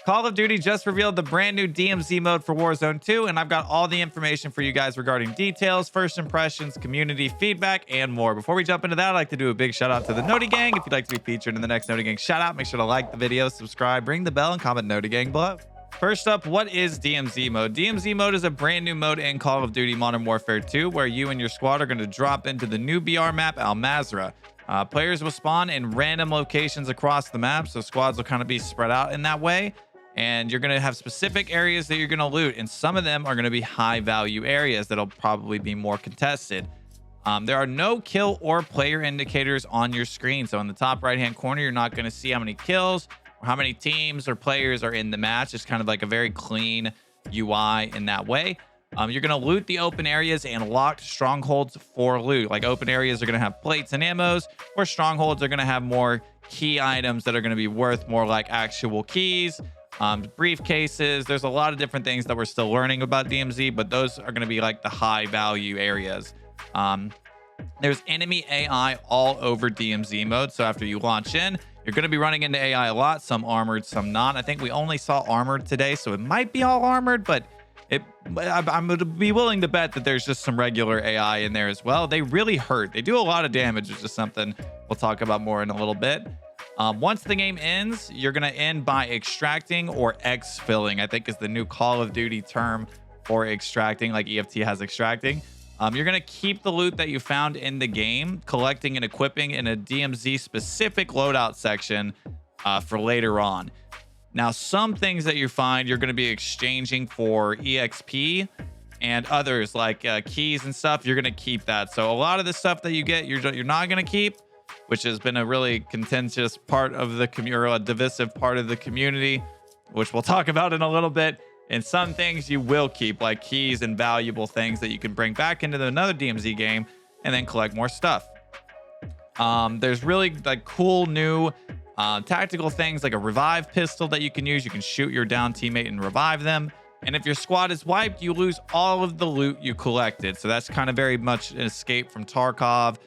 Call of Duty just revealed the brand new DMZ mode for Warzone 2, and I've got all the information for you guys regarding details, first impressions, community feedback, and more. Before we jump into that, I'd like to do a big shout out to the Noti Gang. If you'd like to be featured in the next Noti Gang shout out, make sure to like the video, subscribe, ring the bell, and comment Noti Gang below. First up, what is DMZ mode? DMZ mode is a brand new mode in Call of Duty Modern Warfare 2 where you and your squad are going to drop into the new BR map, Al Mazrah. Players will spawn in random locations across the map, so squads will kind of be spread out in that way. And you're going to have specific areas that you're going to loot, and some of them are going to be high value areas that'll probably be more contested. There are no kill or player indicators on your screen. So in the top right hand corner, you're not going to see how many kills or how many teams or players are in the match. It's kind of like a very clean UI in that way. You're going to loot the open areas and locked strongholds for loot. Like open areas are going to have plates and ammos, or strongholds are going to have more key items that are going to be worth more, like actual keys, briefcases. There's a lot of different things that we're still learning about DMZ, but those are going to be like the high value areas. There's enemy AI all over DMZ mode. So after you launch in, you're going to be running into AI a lot, some armored, some not. I think we only saw armored today, so it might be all armored, but I'm going to be willing to bet that there's just some regular AI in there as well. They really hurt. They do a lot of damage, which is something we'll talk about more in a little bit. Once the game ends, you're going to end by extracting or exfilling, I think is the new Call of Duty term for extracting, like EFT has extracting. You're going to keep the loot that you found in the game, collecting and equipping in a DMZ specific loadout section for later on. Now, some things that you find, you're going to be exchanging for EXP, and others like keys and stuff, you're going to keep that. So a lot of the stuff that you get, you're not going to keep, which has been a really contentious part of the community, or a divisive part of the community, which we'll talk about in a little bit. And some things you will keep, like keys and valuable things that you can bring back into another DMZ game and then collect more stuff. There's really like cool new tactical things, like a revive pistol that you can use. You can shoot your down teammate and revive them. And if your squad is wiped, you lose all of the loot you collected. So that's kind of very much an escape from Tarkov.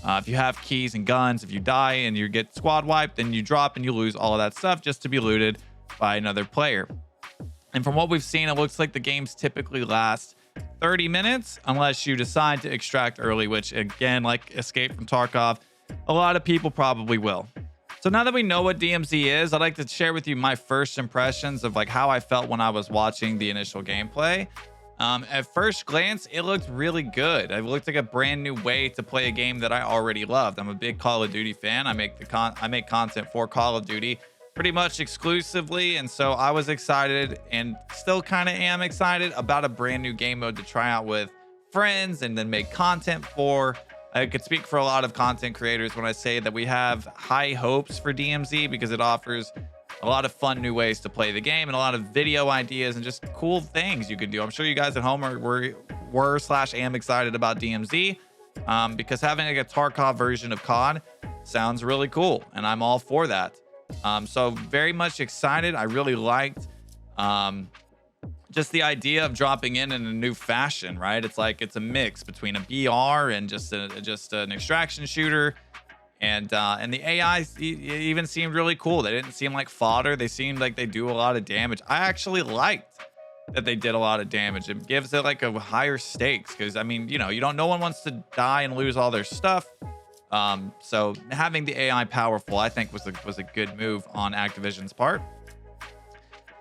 If you have keys and guns, if you die and you get squad wiped, then you drop and you lose all of that stuff just to be looted by another player. And from what we've seen, it looks like the games typically last 30 minutes unless you decide to extract early, which again, like Escape from Tarkov, a lot of people probably will. So now that we know what DMZ is, I'd like to share with you my first impressions of like how I felt when I was watching the initial gameplay. At first glance, it looked really good. It looked like a brand new way to play a game that I already loved. I'm a big Call of Duty fan. I make content for Call of Duty pretty much exclusively, and so I was excited and still kind of am excited about a brand new game mode to try out with friends and then make content for. I could speak for a lot of content creators when I say that we have high hopes for DMZ because it offers a lot of fun new ways to play the game and a lot of video ideas and just cool things you can do. I'm sure you guys at home am excited about DMZ because having like a Tarkov version of COD sounds really cool, and I'm all for that. So very much excited. I really liked just the idea of dropping in a new fashion, right? It's like it's a mix between a BR and just an extraction shooter, and the AI even seemed really cool. They didn't seem like fodder. They seemed like they do a lot of damage. I actually liked that they did a lot of damage. It gives it like a higher stakes because I mean, no one wants to die and lose all their stuff. So having the AI powerful, I think was a good move on Activision's part.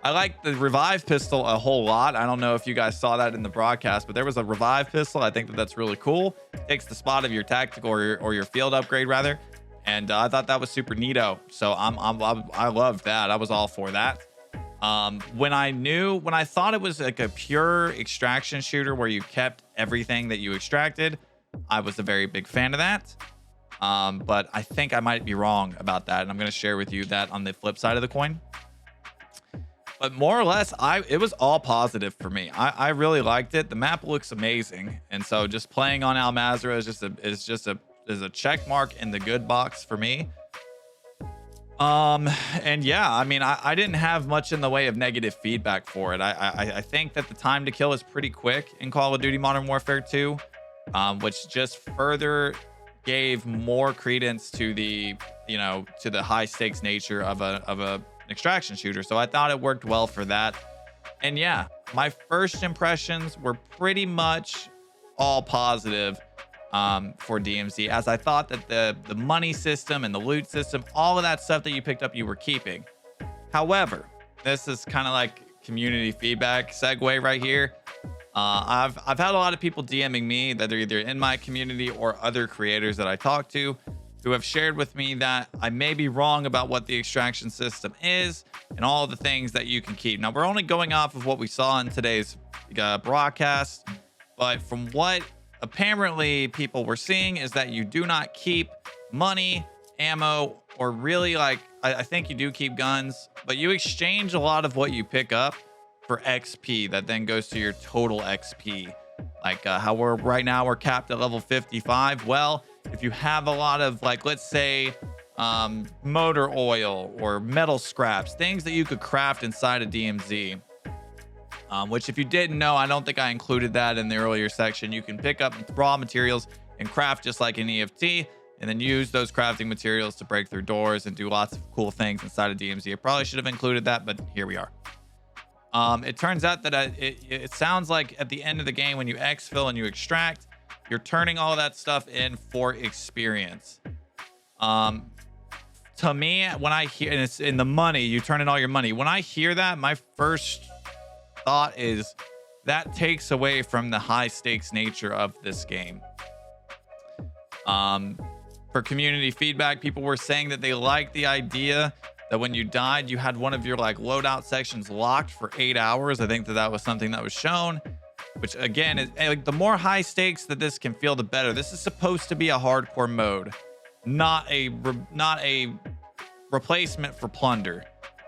I like the revive pistol a whole lot. I don't know if you guys saw that in the broadcast, but there was a revive pistol. I think that's really cool. It takes the spot of your tactical or your field upgrade rather. And I thought that was super neato. So I loved that. I was all for that. When I thought it was like a pure extraction shooter where you kept everything that you extracted, I was a very big fan of that. But I think I might be wrong about that, and I'm going to share with you that on the flip side of the coin. But more or less, it was all positive for me. I really liked it. The map looks amazing, and so just playing on Al Mazrah is a check mark in the good box for me. And yeah, I mean, I didn't have much in the way of negative feedback for it. I think that the time to kill is pretty quick in Call of Duty Modern Warfare 2, which just further gave more credence to the high stakes nature of an extraction shooter. So I thought it worked well for that. And yeah, my first impressions were pretty much all positive for DMZ, as I thought that the money system and the loot system, all of that stuff that you picked up, you were keeping. However, this is kind of like community feedback segue right here. I've had a lot of people DMing me that are either in my community or other creators that I talk to who have shared with me that I may be wrong about what the extraction system is and all the things that you can keep. Now, we're only going off of what we saw in today's broadcast, but from what apparently people were seeing is that you do not keep money, ammo, or really like, I think you do keep guns, but you exchange a lot of what you pick up for XP that then goes to your total XP. Like how we're right now, we're capped at level 55. Well, if you have a lot of, like, let's say motor oil or metal scraps, things that you could craft inside of DMZ, which if you didn't know, I don't think I included that in the earlier section. You can pick up raw materials and craft just like an EFT, and then use those crafting materials to break through doors and do lots of cool things inside of DMZ. I probably should have included that, but here we are. It turns out that it sounds like at the end of the game, when you exfil and you extract, you're turning all that stuff in for experience. To me, when I hear, and it's in the money, you turn in all your money. When I hear that, my first thought is that takes away from the high stakes nature of this game. For community feedback, people were saying that they liked the idea that when you died, you had one of your like loadout sections locked for 8 hours. I think that was something that was shown, which again is like, the more high stakes that this can feel, the better. This is supposed to be a hardcore mode, not a replacement for plunder,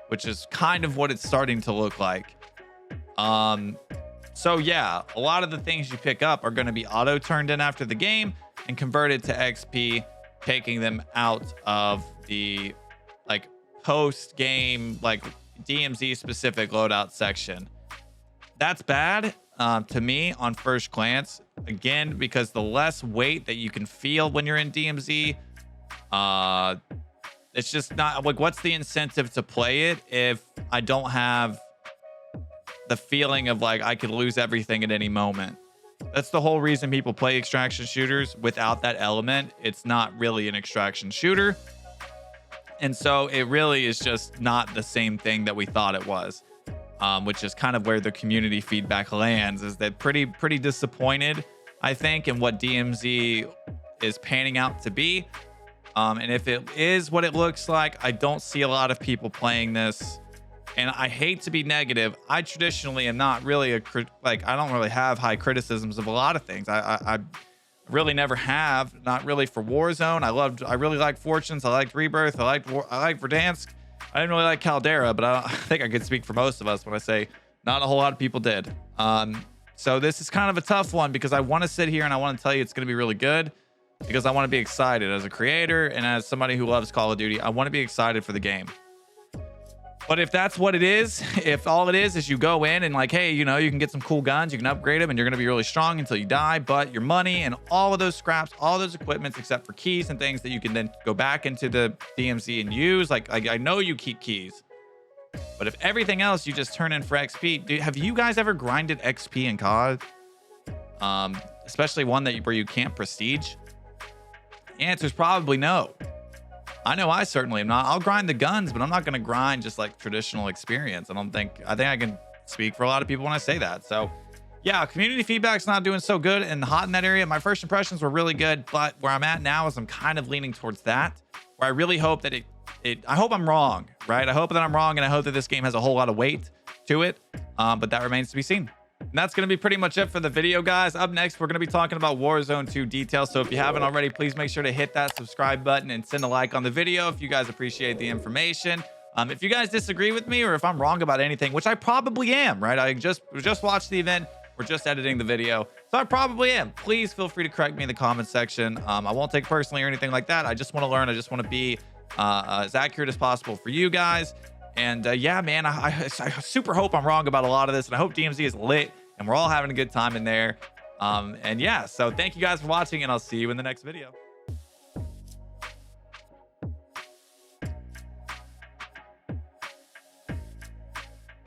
which is kind of what it's starting to look like. So yeah, a lot of the things you pick up are going to be auto turned in after the game and converted to XP, taking them out of the like post game, like DMZ specific loadout section. That's bad to me on first glance, again, because the less weight that you can feel when you're in DMZ, it's just not like, what's the incentive to play it if I don't have the feeling of like I could lose everything at any moment? That's the whole reason people play extraction shooters. Without that element, it's not really an extraction shooter. And so it really is just not the same thing that we thought it was, which is kind of where the community feedback lands, is that pretty disappointed, I think, in what DMZ is panning out to be. And if it is what it looks like, I don't see a lot of people playing this. And I hate to be negative. I traditionally am not really I don't really have high criticisms of a lot of things. I really never have, not really for Warzone. I really liked Fortunes. I liked Rebirth. I liked Verdansk. I didn't really like Caldera, but I think I could speak for most of us when I say not a whole lot of people did. So this is kind of a tough one because I want to sit here and I want to tell you it's going to be really good because I want to be excited as a creator and as somebody who loves Call of Duty. I want to be excited for the game. But if that's what it is, if all it is you go in and like, hey, you know, you can get some cool guns, you can upgrade them, and you're going to be really strong until you die, but your money and all of those scraps, all those equipments, except for keys and things that you can then go back into the DMZ and use. Like I know you keep keys, but if everything else you just turn in for XP, have you guys ever grinded XP in COD? Especially one where you can't prestige? The answer is probably no. I know I certainly am not. I'll grind the guns, but I'm not going to grind just like traditional experience. I think I can speak for a lot of people when I say that. So yeah, community feedback's not doing so good and hot in that area. My first impressions were really good, but where I'm at now is I'm kind of leaning towards that, where I really hope that I hope I'm wrong, right? I hope that I'm wrong, and I hope that this game has a whole lot of weight to it, but that remains to be seen. And that's going to be pretty much it for the video, guys. Up next, we're going to be talking about Warzone 2 details. So if you haven't already, please make sure to hit that subscribe button and send a like on the video if you guys appreciate the information. If you guys disagree with me or if I'm wrong about anything, which I probably am, right? I just watched the event. We're just editing the video, so I probably am. Please feel free to correct me in the comment section. I won't take personally or anything like that. I just want to learn. I just want to be as accurate as possible for you guys. And yeah, man, I super hope I'm wrong about a lot of this, and I hope DMZ is lit and we're all having a good time in there. And yeah, so thank you guys for watching, and I'll see you in the next video.